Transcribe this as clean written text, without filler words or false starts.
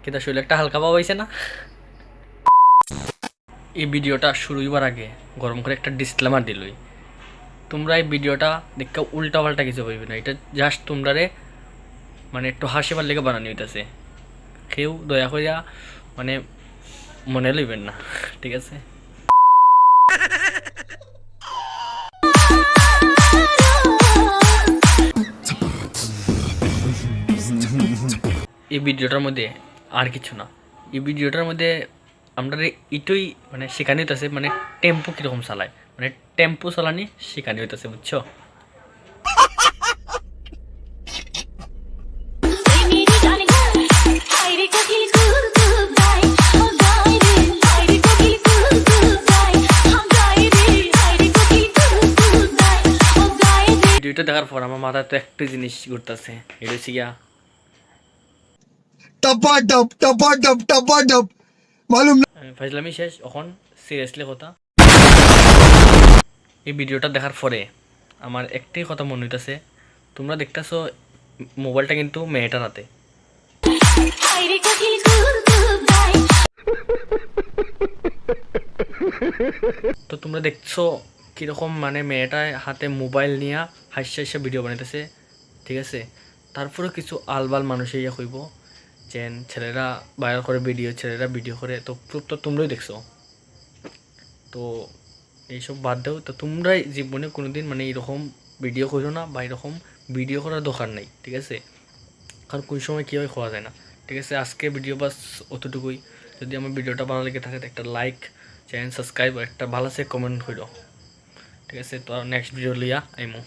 কিন্তু শরীরে একটা হালকা পাওয়া হয়েছে না। এই ভিডিওটা শুরু হইবার আগে গরম করে একটা ডিসক্লেমার দিলই, তোমরা এই ভিডিওটা দেখে উল্টা পাল্টা কিছু হইবে না, এটা জাস্ট তোমরারে মানে একটু হাসিবার লেগে বানানো হইতেছে, কেউ দয়া করিয়া মানে মনে লইবেন না, ঠিক আছে? এই ভিডিওটার মধ্যে আর কিছু না, এই ভিডিওটার মধ্যে আমরা এটাই মানে শেখানি হইতেছে, মানে টেম্পো কীরকম চালায়, মানে টেম্পো চালানি শেখানি হইতেছে, বুঝছো? ভিডিওটা দেখার পর আমার মাথায় তো একটা জিনিস ঘুরতেছে, এটা হচ্ছে গিয়া टपा टप मालूम ফাইজলামি শেষ, এখন সিরিয়াসলি কথা। এই ভিডিওটা দেখার পরে আমার একটাই কথা মনে হইতেছে, তোমরা দেখতেছো মোবাইলটা কিন্তু মেয়েটার হাতে, তো তোমরা দেখছো কীরকম মানে মেয়েটা হাতে মোবাইল নিয়ে হাসি হাসি ভিডিও বানাইতেছে, ঠিক আছে? তারপরে কিছু আলবাল মানুষ ইয়া কইব যে ছেলেরা ভাইরাল করে ভিডিও, ছেলেরা ভিডিও করে, তো প্রুফ তো তোমরাই দেখছো। তো এইসব বাদ দাও, তো তোমরাই জীবনে কোনো দিন মানে এরকম ভিডিও করো না, বা এরকম ভিডিও করার দরকার নেই, ঠিক আছে? কারণ কোন সময় কী হয় খাওয়া যায় না, ঠিক আছে? আজকে ভিডিও বাস অতটুকুই। যদি আমার ভিডিওটা ভালো লেগে থাকে একটা লাইক, চ্যানেল সাবস্ক্রাইব, একটা ভালো সে কমেন্ট করো, ঠিক আছে? তো নেক্সট ভিডিও লিয়া আইমো।